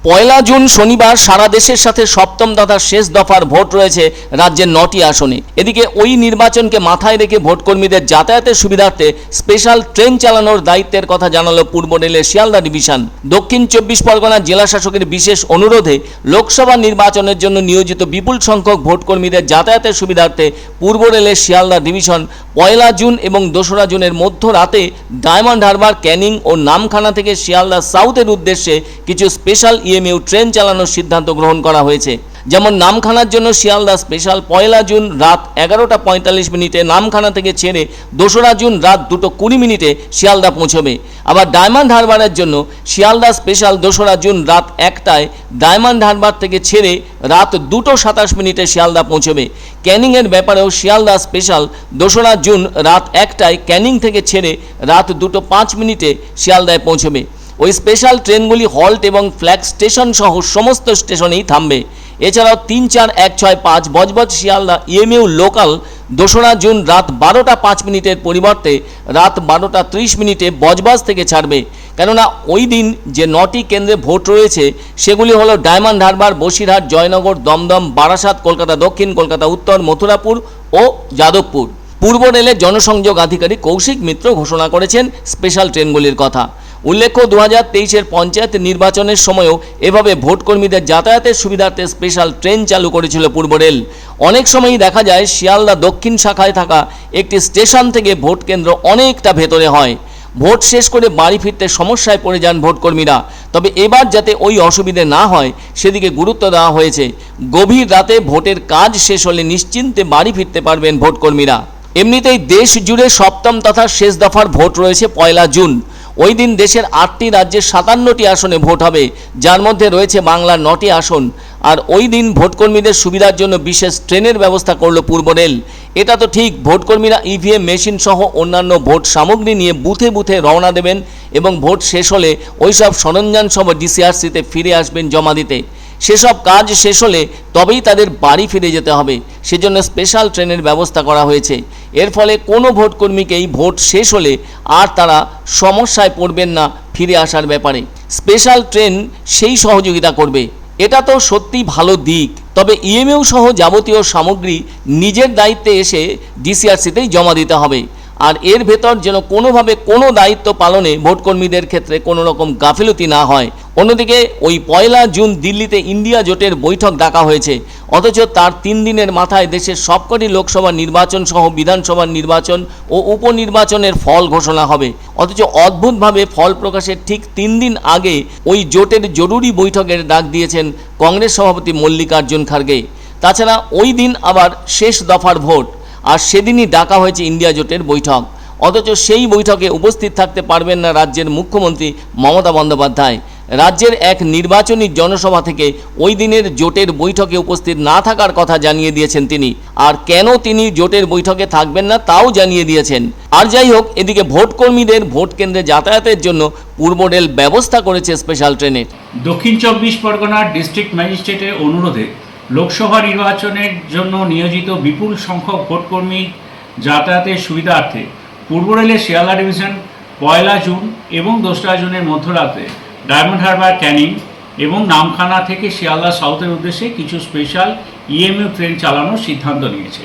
পয়লা June শনিবার সারা দেশের সাথে সপ্তম তথা শেষ দফার ভোট রয়েছে রাজ্যের 9টি আসনে। এদিকে ওই নির্বাচনকে মাথায় রেখে ভোটকর্মীদের যাতায়াতের সুবিধার্থে স্পেশাল ট্রেন চালানোর দায়িত্বের কথা জানালো পূর্ব রেলের শিয়ালদা ডিভিশন। দক্ষিণ 24 পরগনা জেলা শাসকের বিশেষ অনুরোধে লোকসভা নির্বাচনের জন্য নিয়োজিত বিপুল সংখ্যক ভোটকর্মীদের যাতায়াতের সুবিধার্থে পূর্ব রেলের শিয়ালদা ডিভিশন পয়লা জুন এবং 2রা জুনের মধ্যরাতে ডায়মন্ড হারবার, ক্যানিং ও নামখানা থেকে শিয়ালদা সাউথের উদ্দেশ্যে কিছু স্পেশাল ইএমইউ ট্রেন চালানোর সিদ্ধান্ত গ্রহণ করা হয়েছে। যেমন নামখানার জন্য শিয়ালদা স্পেশাল পয়লা জুন রাত 11:45 নামখানা থেকে ছেড়ে 2রা জুন রাত 2:20 শিয়ালদা পৌঁছবে। আবার ডায়মন্ড হারবারের জন্য শিয়ালদা স্পেশাল 2রা জুন রাত 1টায় ডায়মন্ড হারবার থেকে ছেড়ে রাত 2:27 শিয়ালদা পৌঁছবে। ক্যানিংয়ের ব্যাপারেও শিয়ালদা স্পেশাল 2রা জুন রাত 1টায় ক্যানিং থেকে ছেড়ে রাত 2:05 শিয়ালদায় পৌঁছবে। ওই স্পেশাল ট্রেনগুলি হল্ট এবং ফ্ল্যাগ স্টেশন সহ সমস্ত স্টেশনেই থামবে। এছাড়াও 3, 4, 1, 6, 5 বজবজ শিয়ালদা ইএমইউ লোকাল 2রা জুন রাত 12:05 পরিবর্তে রাত 12:30 বজবজ থেকে ছাড়বে। কেননা ওই দিন যে 9টি কেন্দ্রে ভোট রয়েছে সেগুলি হলো ডায়মন্ড হারবার, বসিরহাট, জয়নগর, দমদম, বারাসাত, কলকাতা দক্ষিণ, কলকাতা উত্তর, মথুরাপুর ও যাদবপুর। পূর্ব রেলের জনসংযোগ আধিকারিক কৌশিক মিত্র ঘোষণা করেছেন স্পেশাল ট্রেনগুলির কথা। উল্লেখ্য 2023-এর পঞ্চায়েত নির্বাচনের সময়ও এভাবে ভোটকর্মীদের যাতায়াতের সুবিধার্থে স্পেশাল ট্রেন চালু করেছিল পূর্ব রেল। অনেক সময়ই দেখা যায় শিয়ালদা দক্ষিণ শাখায় থাকা একটি স্টেশন থেকে ভোট কেন্দ্র অনেকটা ভেতরে হয়। ভোট শেষ করে বাড়ি ফিরতে সমস্যায় পড়ে যান ভোটকর্মীরা। তবে এবার যাতে ওই অসুবিধে না হয় সেদিকে গুরুত্ব দেওয়া হয়েছে। গভীর রাতে ভোটের কাজ শেষ হলে নিশ্চিন্তে বাড়ি ফিরতে পারবেন ভোটকর্মীরা। এমনিতেই দেশ জুড়ে সপ্তম তথা শেষ দফার ভোট রয়েছে পয়লা জুন। ওই দিন দেশের 8টি রাজ্যের 57টি আসনে ভোট হবে, যার মধ্যে রয়েছে বাংলার 9টি আসন। আর ওই দিন ভোটকর্মীদের সুবিধার জন্য বিশেষ ট্রেনের ব্যবস্থা করল পূর্ব রেল। এটা তো ঠিক, ভোটকর্মীরা ইভিএম মেশিন সহ অন্যান্য ভোট সামগ্রী নিয়ে বুথে বুথে রওনা দেবেন এবং ভোট শেষ হলে ওইসব সরঞ্জাম সহ ডিসিআরসিতে ফিরে আসবেন জমা দিতে। সেসব কাজ শেষ হলে তবেই তাদের বাড়ি ফিরে যেতে হবে। সেজন্য স্পেশাল ট্রেনের ব্যবস্থা করা হয়েছে। এর ফলে কোনো ভোটকর্মীকেই ভোট শেষ হলে আর তারা সমস্যায় পড়বেন না ফিরে আসার ব্যাপারে। স্পেশাল ট্রেন সেই সহযোগিতা করবে। এটা তো সত্যি ভালো দিক। তবে ইএমইউ সহ যাবতীয় সামগ্রী নিজের দায়িত্বে এসে ডিসিআরসিতেই জমা দিতে হবে। আর এর ভেতর যেন কোনোভাবে কোনো দায়িত্ব পালনে ভোটকর্মীদের ক্ষেত্রে কোনো রকম গাফিলতি না হয়। অন্যদিকে ওই পয়লা জুন দিল্লিতে ইন্ডিয়া জোটের বৈঠক ডাকা হয়েছে, অথচ তার 3 দিনের মাথায় দেশের সবকটি লোকসভা নির্বাচন সহ বিধানসভা নির্বাচন ও উপনির্বাচনের ফল ঘোষণা হবে। অথচ অদ্ভুতভাবে ফল প্রকাশের ঠিক 3 দিন আগে ওই জোটের জরুরি বৈঠকের ডাক দিয়েছেন কংগ্রেস সভাপতি মল্লিকার্জুন খার্গে। তাছাড়া ওই দিন আবার শেষ দফার ভোট, আর সেদিনই ডাকা হয়েছে ইন্ডিয়া জোটের বৈঠক। অথচ সেই বৈঠকে উপস্থিত থাকতে পারবেন না রাজ্যের মুখ্যমন্ত্রী মমতা বন্দ্যোপাধ্যায়। রাজ্যের এক নির্বাচনী জনসভা থেকে ওই দিনের জোটের বৈঠকে উপস্থিত না থাকার কথা জানিয়ে দিয়েছেন তিনি। আর কেন তিনি জোটের বৈঠকে থাকবেন না তাও জানিয়ে দিয়েছেন। আর যাই হোক, এদিকে ভোটকর্মীদের ভোট কেন্দ্রে যাতায়াতের জন্য পূর্ব রেল ব্যবস্থা করেছে স্পেশাল ট্রেনের। দক্ষিণ 24 পরগনার ডিস্ট্রিক্ট ম্যাজিস্ট্রেটের অনুরোধে লোকসভা নির্বাচনের জন্য নিয়োজিত বিপুল সংখ্যক ভোটকর্মী যাতায়াতের সুবিধার্থে পূর্ব রেলের শিয়ালদা ডিভিশন পয়লা জুন এবং 2রা জুনের মধ্যরাতে ডায়মন্ড হারবার, ক্যানিং এবং নামখানা থেকে শিয়ালদা সাউথের উদ্দেশ্যে কিছু স্পেশাল ইএমইউ ট্রেন চালানোর সিদ্ধান্ত নিয়েছে।